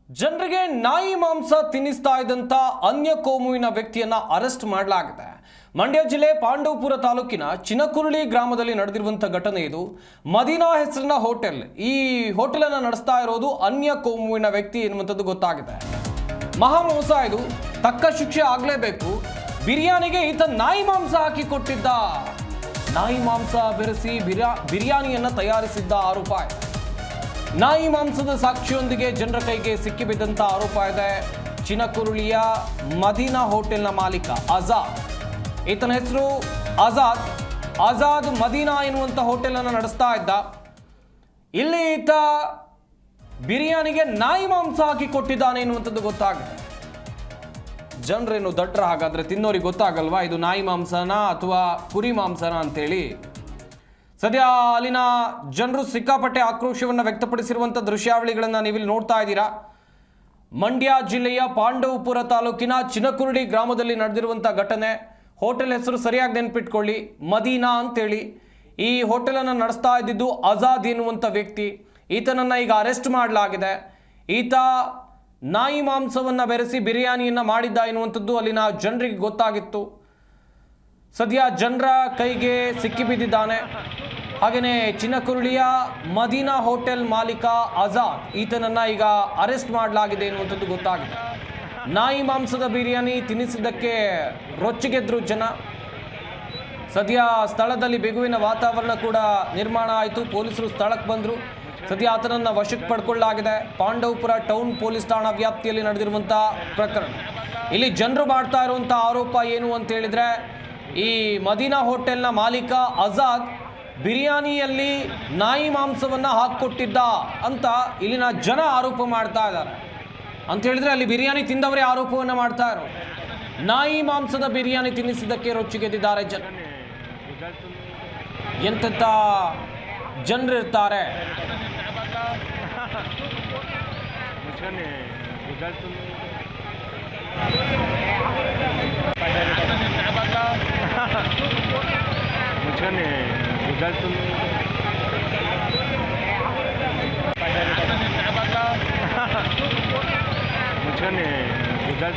ಜನರಿಗೆ ನಾಯಿ ಮಾಂಸ ತಿನ್ನಿಸ್ತಾ ಇದ್ದಂತ ಅನ್ಯ ಕೋಮುವಿನ ವ್ಯಕ್ತಿಯನ್ನ ಅರೆಸ್ಟ್ ಮಾಡಲಾಗಿದೆ. ಮಂಡ್ಯ ಜಿಲ್ಲೆ ಪಾಂಡವಪುರ ತಾಲೂಕಿನ ಚಿನಕುರುಳಿ ಗ್ರಾಮದಲ್ಲಿ ನಡೆದಿರುವಂತಹ ಘಟನೆ ಇದು. ಮದೀನಾ ಹೆಸರಿನ ಹೋಟೆಲ್. ಈ ಹೋಟೆಲ್ ಅನ್ನು ನಡೆಸ್ತಾ ಇರೋದು ಅನ್ಯ ಕೋಮುವಿನ ವ್ಯಕ್ತಿ ಎನ್ನುವಂಥದ್ದು ಗೊತ್ತಾಗಿದೆ. ಮಹಾ ಮೋಸ ಇದು, ತಕ್ಕ ಶಿಕ್ಷೆ ಆಗಲೇಬೇಕು. ಬಿರಿಯಾನಿಗೆ ಈತ ನಾಯಿ ಮಾಂಸ ಹಾಕಿ ಕೊಟ್ಟಿದ್ದ. ನಾಯಿ ಮಾಂಸ ಬೆರೆಸಿ ಬಿರಿಯಾನಿಯನ್ನ ತಯಾರಿಸಿದ್ದ ಆರೋಪ ಇದೆ. ನಾಯಿ ಮಾಂಸದ ಸಾಕ್ಷಿಯೊಂದಿಗೆ ಜನರ ಕೈಗೆ ಸಿಕ್ಕಿಬಿದ್ದಂತ ಆರೋಪ ಇದೆ. ಚಿನಕುರುಳಿಯ ಮದೀನಾ ಹೋಟೆಲ್ನ ಮಾಲೀಕ ಆಜಾದ್, ಈತನ ಹೆಸರು ಆಜಾದ್ ಮದೀನಾ ಎನ್ನುವಂಥ ಹೋಟೆಲ್ ಅನ್ನು ನಡೆಸ್ತಾ ಇದ್ದ. ಇಲ್ಲಿ ಈತ ಬಿರಿಯಾನಿಗೆ ನಾಯಿ ಮಾಂಸ ಹಾಕಿ ಕೊಟ್ಟಿದ್ದಾನೆ ಎನ್ನುವಂಥದ್ದು ಗೊತ್ತಾಗಿದೆ. ಜನರೇನು ದಟ್ರ, ಹಾಗಾದ್ರೆ ತಿನ್ನೋರಿಗೆ ಗೊತ್ತಾಗಲ್ವಾ ಇದು ನಾಯಿ ಮಾಂಸನ ಅಥವಾ ಕುರಿ ಮಾಂಸನ ಅಂತೇಳಿ? ಸದ್ಯ ಅಲ್ಲಿನ ಜನರು ಸಿಕ್ಕಾಪಟ್ಟೆ ಆಕ್ರೋಶವನ್ನು ವ್ಯಕ್ತಪಡಿಸಿರುವಂಥ ದೃಶ್ಯಾವಳಿಗಳನ್ನು ನೀವಿಲ್ಲಿ ನೋಡ್ತಾ ಇದ್ದೀರಾ. ಮಂಡ್ಯ ಜಿಲ್ಲೆಯ ಪಾಂಡವಪುರ ತಾಲೂಕಿನ ಚಿನಕುರುಳಿ ಗ್ರಾಮದಲ್ಲಿ ನಡೆದಿರುವಂಥ ಘಟನೆ. ಹೋಟೆಲ್ ಹೆಸರು ಸರಿಯಾಗಿ ನೆನ್ಪಿಟ್ಕೊಳ್ಳಿ, ಮದೀನಾ ಅಂತೇಳಿ. ಈ ಹೋಟೆಲನ್ನು ನಡೆಸ್ತಾ ಇದ್ದಿದ್ದು ಆಜಾದ್ ಎನ್ನುವಂಥ ವ್ಯಕ್ತಿ. ಈತನನ್ನು ಈಗ ಅರೆಸ್ಟ್ ಮಾಡಲಾಗಿದೆ. ಈತ ನಾಯಿ ಮಾಂಸವನ್ನು ಬೆರೆಸಿ ಬಿರಿಯಾನಿಯನ್ನು ಮಾಡಿದ್ದ ಎನ್ನುವಂಥದ್ದು ಅಲ್ಲಿನ ಜನರಿಗೆ ಗೊತ್ತಾಗಿತ್ತು. ಸದ್ಯ ಜನರ ಕೈಗೆ ಸಿಕ್ಕಿಬಿದ್ದಿದ್ದಾನೆ. ಹಾಗೆಯೇ ಚಿನಕುರುಳಿಯ ಮದೀನಾ ಹೋಟೆಲ್ ಮಾಲೀಕ ಆಜಾದ್, ಈತನನ್ನು ಈಗ ಅರೆಸ್ಟ್ ಮಾಡಲಾಗಿದೆ ಎನ್ನುವಂಥದ್ದು ಗೊತ್ತಾಗಿದೆ. ನಾಯಿ ಮಾಂಸದ ಬಿರಿಯಾನಿ ತಿನ್ನಿಸಿದ್ದಕ್ಕೆ ರೊಚ್ಚಿಗೆದ್ರು ಜನ. ಸದ್ಯ ಸ್ಥಳದಲ್ಲಿ ಬಿಗುವಿನ ವಾತಾವರಣ ಕೂಡ ನಿರ್ಮಾಣ ಆಯಿತು. ಪೊಲೀಸರು ಸ್ಥಳಕ್ಕೆ ಬಂದರು. ಸದ್ಯ ಆತನನ್ನು ವಶಕ್ಕೆ ಪಡ್ಕೊಳ್ಳಲಾಗಿದೆ. ಪಾಂಡವಪುರ ಟೌನ್ ಪೊಲೀಸ್ ಠಾಣಾ ವ್ಯಾಪ್ತಿಯಲ್ಲಿ ನಡೆದಿರುವಂಥ ಪ್ರಕರಣ. ಇಲ್ಲಿ ಜನರು ಮಾಡ್ತಾ ಇರುವಂಥ ಆರೋಪ ಏನು ಅಂತ ಹೇಳಿದರೆ, ಈ ಮದೀನಾ ಹೋಟೆಲ್ನ ಮಾಲೀಕ ಆಜಾದ್ ಬಿರಿಯಾನಿಯಲ್ಲಿ ನಾಯಿ ಮಾಂಸವನ್ನು ಹಾಕಿಕೊಟ್ಟಿದ್ದ ಅಂತ ಇಲ್ಲಿನ ಜನ ಆರೋಪ ಮಾಡ್ತಾ ಇದ್ದಾರೆ. ಅಂತ ಹೇಳಿದ್ರೆ ಅಲ್ಲಿ ಬಿರಿಯಾನಿ ತಿಂದವರೇ ಆರೋಪವನ್ನು ಮಾಡ್ತಾ ಇರೋ. ನಾಯಿ ಮಾಂಸದ ಬಿರಿಯಾನಿ ತಿನ್ನಿಸಿದ್ದಕ್ಕೆ ರೊಚ್ಚಿಗೆದ್ದಿದ್ದಾರೆ ಜನ. ಎಂತೆಂಥ ಜನರಿರ್ತಾರೆ. मुझे